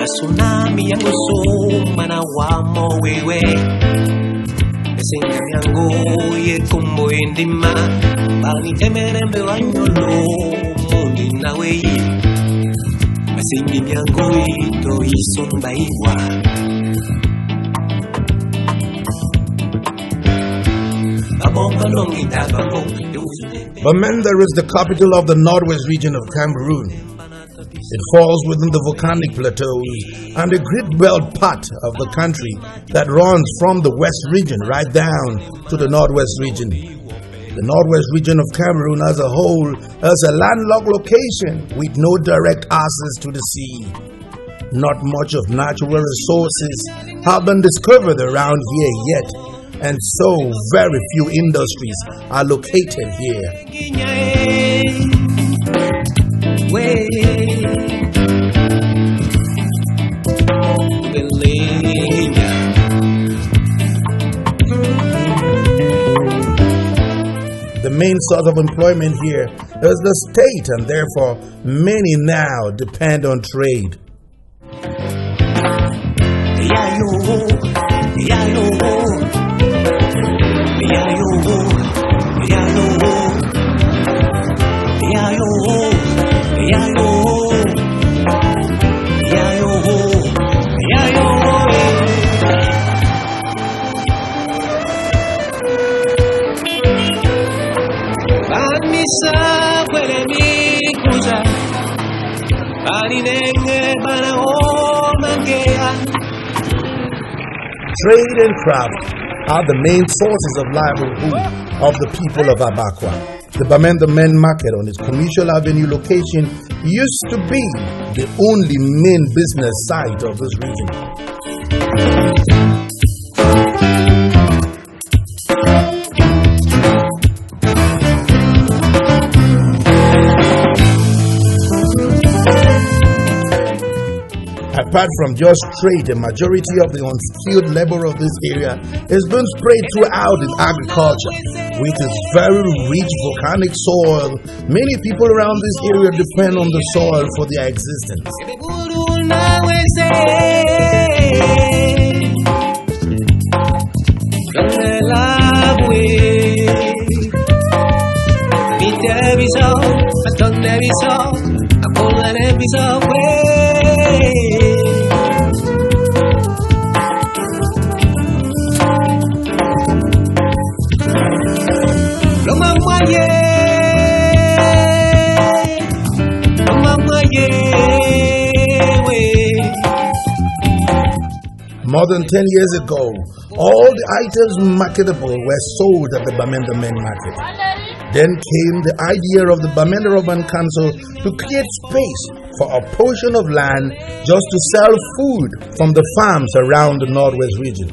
Tsunami yangu soma na wamo wewe Esinga yangu yekumbo indima Bani temerembe wanyolo mundi na weye Esingi yangu ito isomba iwa Bamenda is the capital of the Northwest Region of Cameroon. It falls within the volcanic plateaus and a great belt part of the country that runs from the West Region right down to the Northwest Region. The Northwest Region of Cameroon as a whole is a landlocked location with no direct access to the sea. Not much of natural resources have been discovered around here yet, and so very few industries are located here. The main source of employment here is the state, and therefore many now depend on trade. Trade and travel are the main sources of livelihood of the people of Abakwa. The Bamenda Men Market on its Commercial Avenue location used to be the only main business site of this region. Apart from just trade, the majority of the unskilled labor of this area is being spread throughout in agriculture. With its very rich volcanic soil, many people around this area depend on the soil for their existence. More than 10 years ago, all the items marketable were sold at the Bamenda Men Market. Then came the idea of the Bamenda Urban Council to create space for a portion of land just to sell food from the farms around the Northwest region.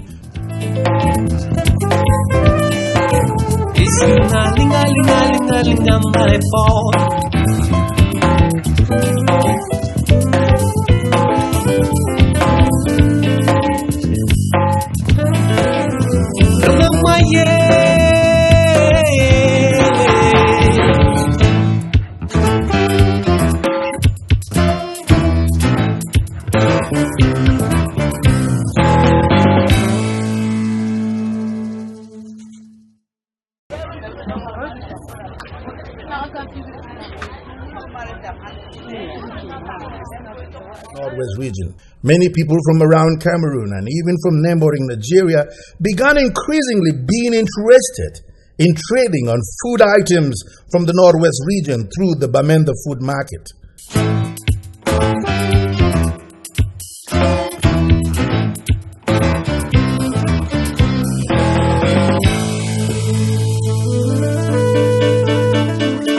Northwest region. Many people from around Cameroon and even from neighboring Nigeria began increasingly being interested in trading on food items from the Northwest region through the Bamenda Food Market.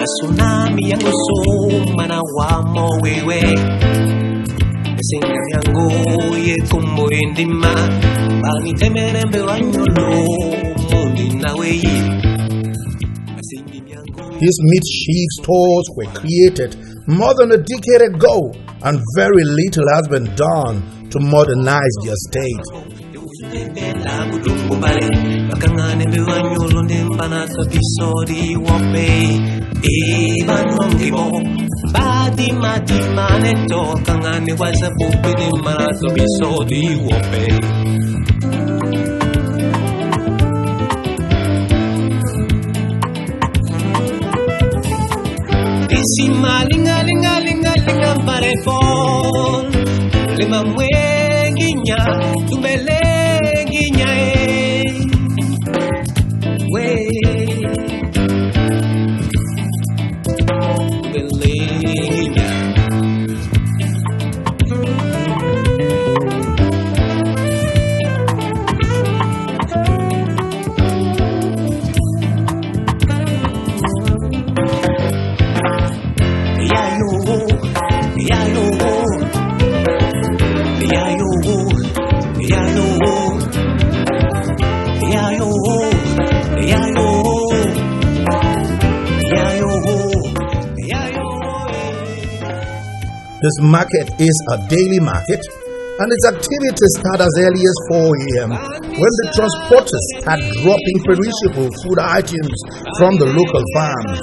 Tsunami yangu soma na wamo wewe Esinga yangu yekumbo indima Bani temerembe wanyolo mundi na weye. These meat stores were created more than a decade ago, and very little has been done to modernize their state. ubale bakangane bewanyolo ndembana topisodi wope banongibo badi madi maneto kangane waza bupidi mana topisodi wope Disi malinga linga linga linga barefon lima mwenginya tumelenginya we tumelenginya This market is a daily market, and its activities start as early as 4 a.m. when the transporters start dropping perishable food items from the local farms.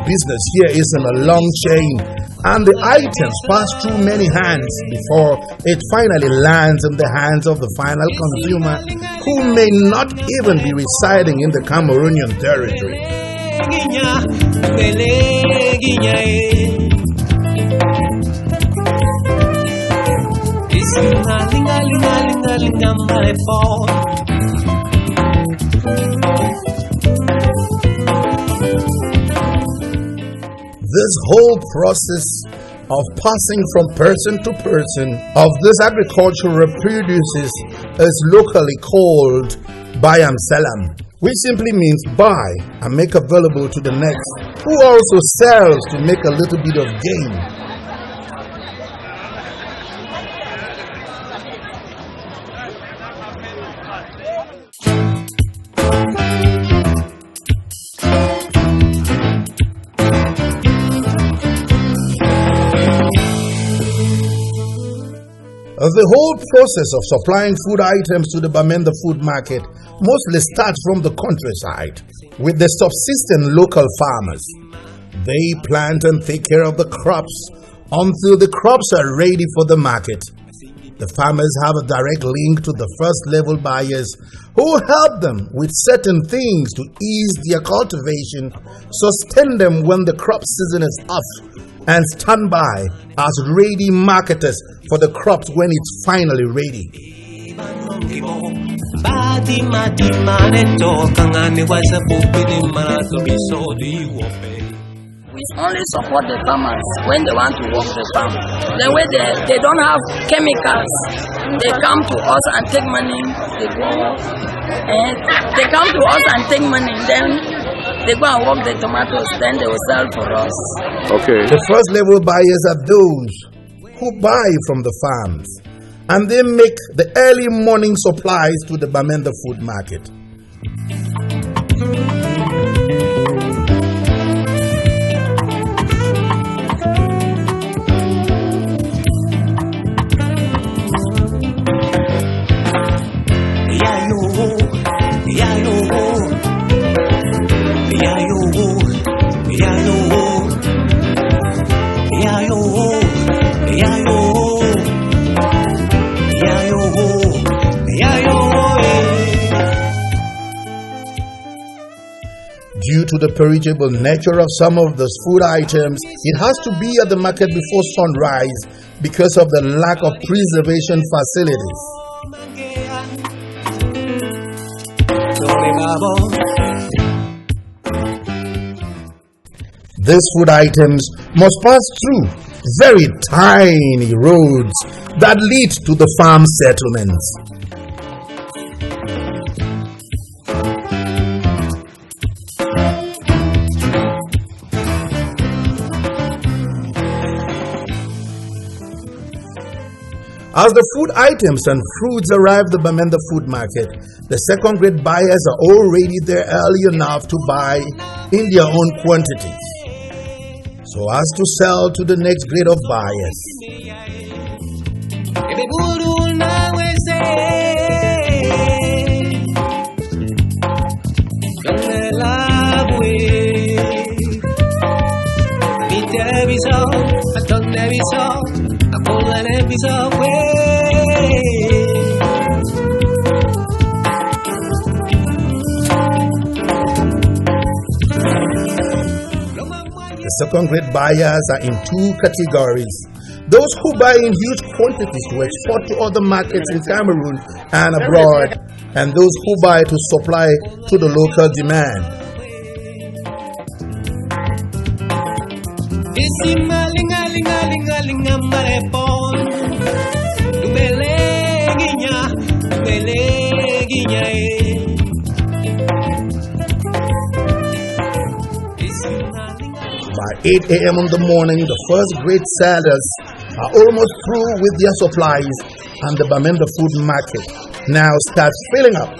Business here is in a long chain, and the items pass through many hands before it finally lands in the hands of the final consumer, who may not even be residing in the Cameroonian territory. This whole process of passing from person to person of this agricultural produces is locally called buy and sell, which simply means buy and make available to the next, who also sells to make a little bit of gain. The whole process of supplying food items to the Bamenda food market mostly starts from the countryside with the subsistent local farmers. They plant and take care of the crops until the crops are ready for the market. The farmers have a direct link to the first level buyers who help them with certain things to ease their cultivation, sustain them when the crop season is off, and stand by as ready marketers for the crops when it's finally ready. We only support the farmers when they want to work the farm. Then when they don't have chemicals, they come to us and take money. They go and they come to us and take money. Then they go and work the tomatoes. Then they will sell for us. Okay. The first level buyers are those who buy from the farms, and they make the early morning supplies to the Bamenda food market. to the perishable nature of some of those food items, it has to be at the market before sunrise because of the lack of preservation facilities. These food items must pass through very tiny roads that lead to the farm settlements. As the food items and fruits arrive at the Bamenda food market, the second-grade buyers are already there early enough to buy in their own quantities, so as to sell to the next grade of buyers. The second-grade buyers are in two categories: those who buy in huge quantities to export to other markets in Cameroon and abroad, and those who buy to supply to the local demand. By 8 a.m. in the morning, the first grade sellers are almost through with their supplies, and the Bamenda food market now starts filling up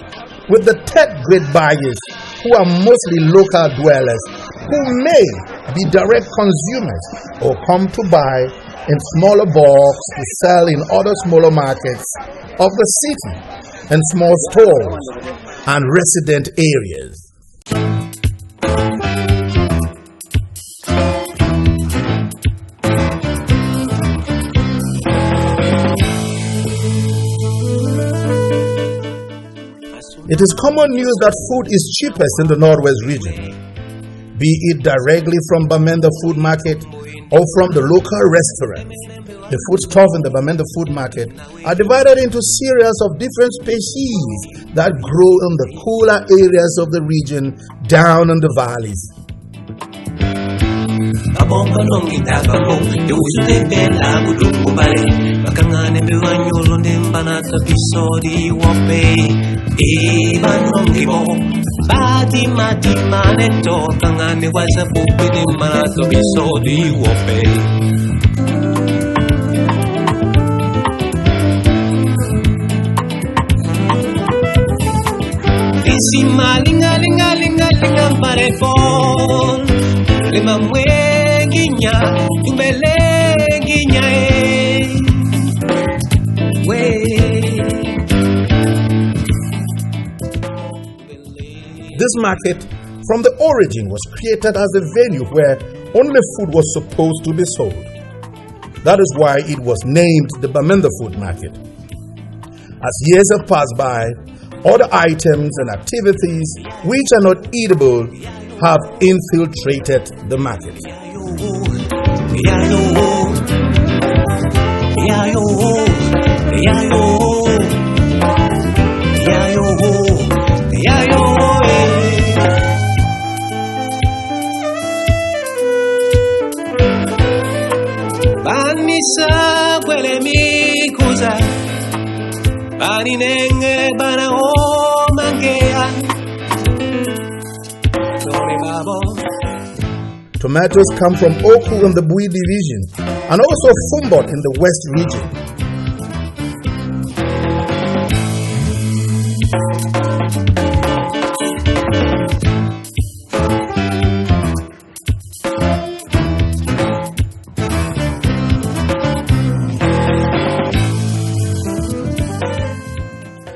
with the third-grade buyers, who are mostly local dwellers, who may be direct consumers or come to buy in smaller bulks to sell in other smaller markets of the city and small stores and resident areas. It is common news that food is cheapest in the Northwest region, be it directly from Bamenda food market or from the local restaurants. The foodstuff in the Bamenda food market are divided into series of different species that grow in the cooler areas of the region down in the valleys. This market, from the origin, was created as a venue where only food was supposed to be sold. That is why it was named the Bamenda food market. As years have passed by, other items and activities which are not eatable have infiltrated the market. Tomatoes come from Oku in the Bui division and also Fumbot in the West region.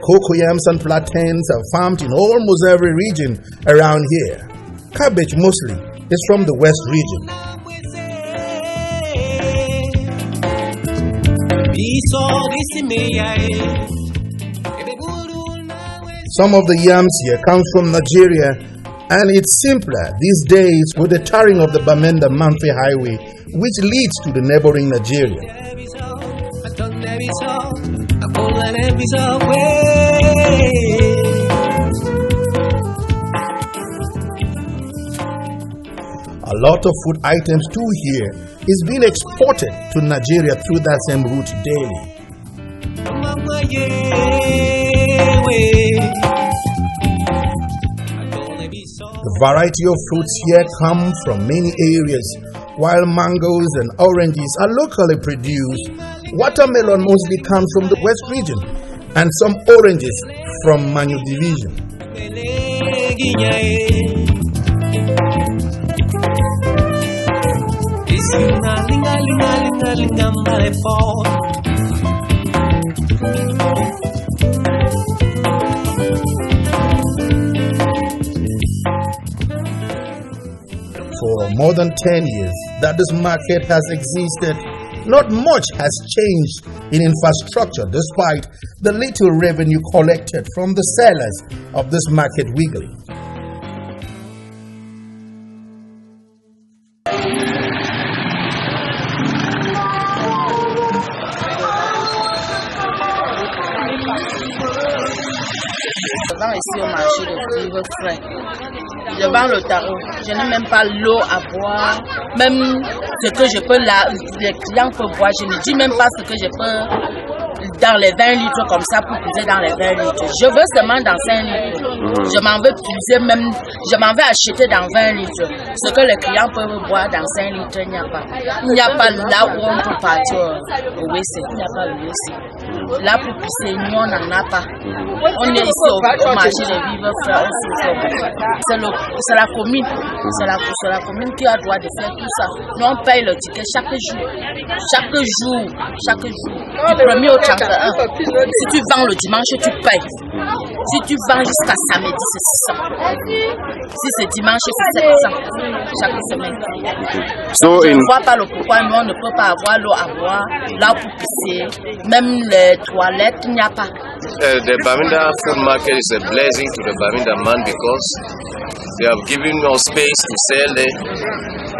Cocoyams and plantains are farmed in almost every region around here. Cabbage mostly is from the West region. Some of the yams here come from Nigeria And it's simpler these days with the tarring of the Bamenda monthly highway, which leads to the neighboring Nigeria. A lot of food items too here is being exported to Nigeria through that same route daily. The variety of fruits here come from many areas. While mangoes and oranges are locally produced, watermelon mostly comes from the West Region and some oranges from Manyu Division. For more than 10 years that this market has existed, not much has changed in infrastructure despite the little revenue collected from the sellers of this market weekly. Je vends ici au marché de vivres frais. Je vends le tarot. Je n'ai même pas l'eau à boire. Même ce que je peux, les clients peuvent boire. Je ne dis même pas ce que je peux dans les 20 litres comme ça pour puiser dans les 20 litres. Je veux seulement dans 5 litres. Je m'en veux puiser même, je m'en vais acheter dans 20 litres. Ce que les clients peuvent boire dans 5 litres, il n'y a pas. Il n'y a pas là où on peut partir au WC. Il n'y a pas le WC. Là pour pisser, nous on n'en a pas. On est ici au marché des vivres frères. C'est la commune. C'est la commune qui a le droit de faire tout ça. Nous on paye le ticket chaque jour. Chaque jour. Du 1er au 31. Si tu vends le dimanche, tu payes. Si tu vends jusqu'à samedi, c'est 600. Si c'est dimanche, c'est 700. Chaque semaine. Je ne vois pas le pourquoi nous on ne peut pas avoir l'eau à boire, là pour pisser. Même les toilettes, il n'y a pas. The Bamenda food market is a blessing to the Bamenda man because they have given us space to sell there,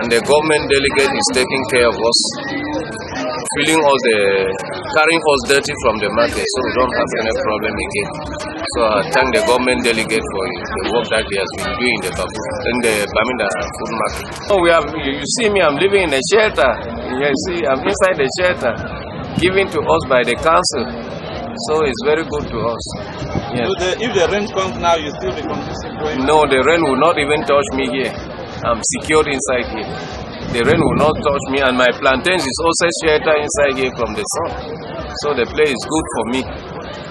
and the government delegate is taking care of us, carrying us dirty from the market, so we don't have any problem again. So I thank the government delegate for the work that he has been doing in the Bamenda food market. Oh, you see me, I'm living in a shelter. You see, I'm inside the shelter given to us by the council. So it's very good to us. Yes. So if the rain comes now, you still be conducive going? No, the rain will not even touch me here. I'm secured inside here. The rain will not touch me, and my plantains is also shelter inside here from the sun. So the place is good for me.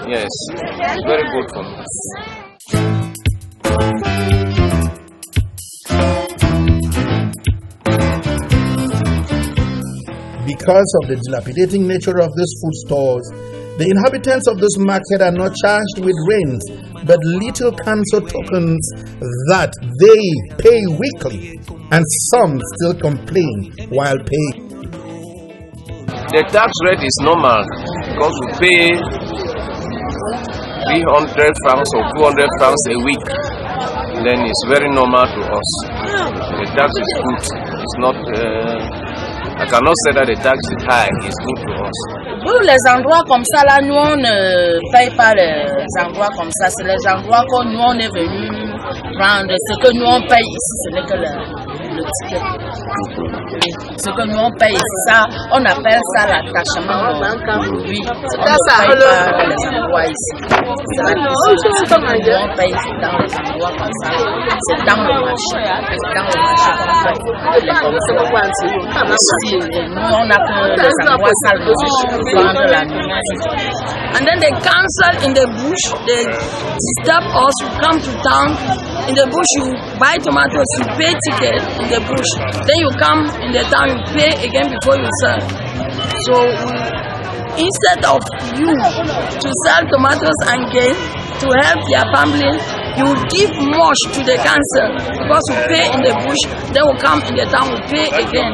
Yes, it's very good for me. Because of the dilapidating nature of these food stores, the inhabitants of this market are not charged with rents, but little council tokens that they pay weekly, and some still complain while paying. The tax rate is normal because we pay 300 francs or 200 francs a week. Then it's very normal to us. The tax is good. It's not. I cannot say that the tax is high. It's good to us. Pour les endroits comme ça, là, nous on ne paye pas les endroits comme ça. C'est les endroits que nous on est venu prendre. Ce que nous on paye ici, ce n'est que le ticket. Ce que nous on paye ici, ça, on appelle ça l'attachement. Oui, on ne paye pas les endroits ici. C'est la question. Ce que nous on paye dans les endroits comme ça, c'est dans le marché. C'est dans le marché qu'on paye. Ici, nous on n'a que les endroits sales. And then they cancel in the bush, they disturb us, we come to town, in the bush you buy tomatoes, you pay ticket in the bush, then you come in the town, you pay again before you sell. So instead of you to sell tomatoes and gain, to help your family, you give much to the council because we pay in the bush, then we come in the town, we pay again,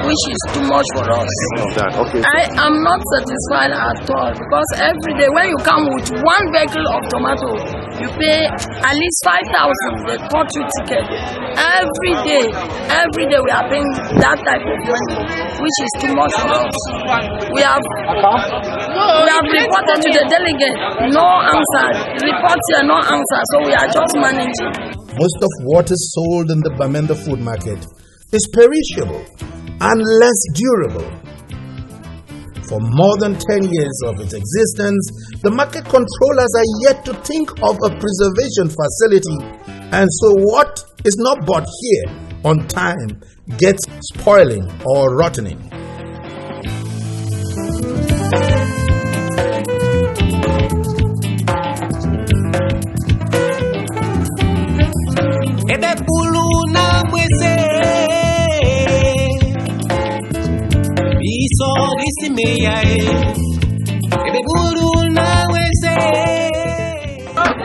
which is too much for us. Okay. I am not satisfied at all because every day when you come with one vehicle of tomato, You pay at least 5,000. They cut you ticket every day. Every day we are paying that type of money, which is too much for us. We have reported to the delegate, no answer. Reports here, no answer. So we are just managing. Most of what is sold in the Bamenda food market is perishable and less durable. For more than 10 years of its existence, the market controllers are yet to think of a preservation facility, and so what is not bought here on time gets spoiling or rotting.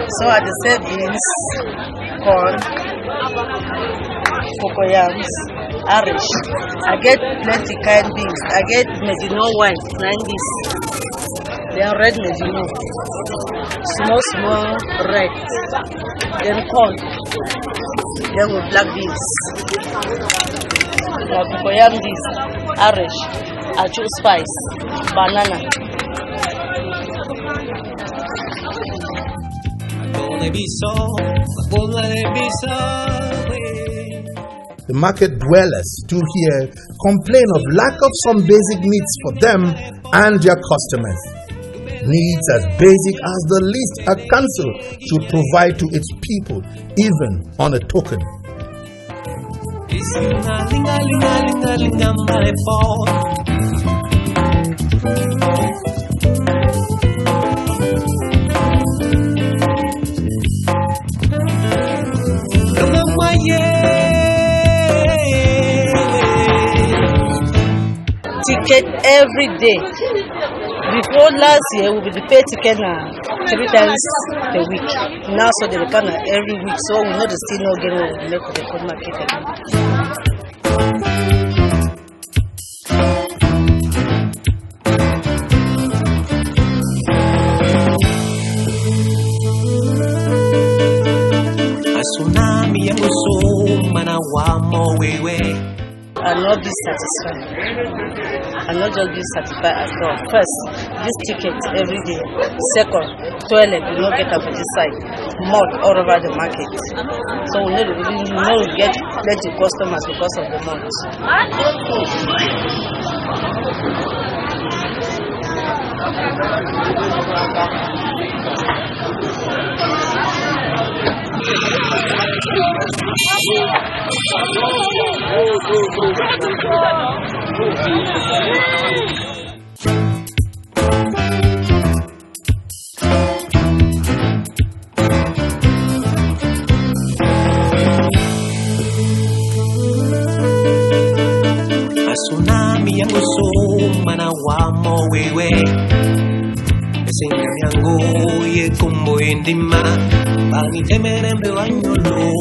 So I just said beans, corn, cocoyams, Irish. I get plenty kind beans. I get Medino white, 90s. They are red Medino. Small red. Then corn. Then with black beans. Now cocoyam this, Irish. I choose spice, banana. The market dwellers too here complain of lack of some basic needs for them and their customers. Needs as basic as the least a council should provide to its people, even on a token. Ticket every day. Before last year, we would pay ticket 3 times a week. Now, so they come every week, so we know the still not getting what we make for the food market again. I'm not be satisfied. I'm not just be satisfied at all. First, this ticket every day. Second, toilet we don't get up at this side. Mud all over the market. So we know we get plenty customers because of the mud. Tsunami ya kusoma na wamo wewe Esenga yango ye kumbo endima Bani temere mbe wanyolo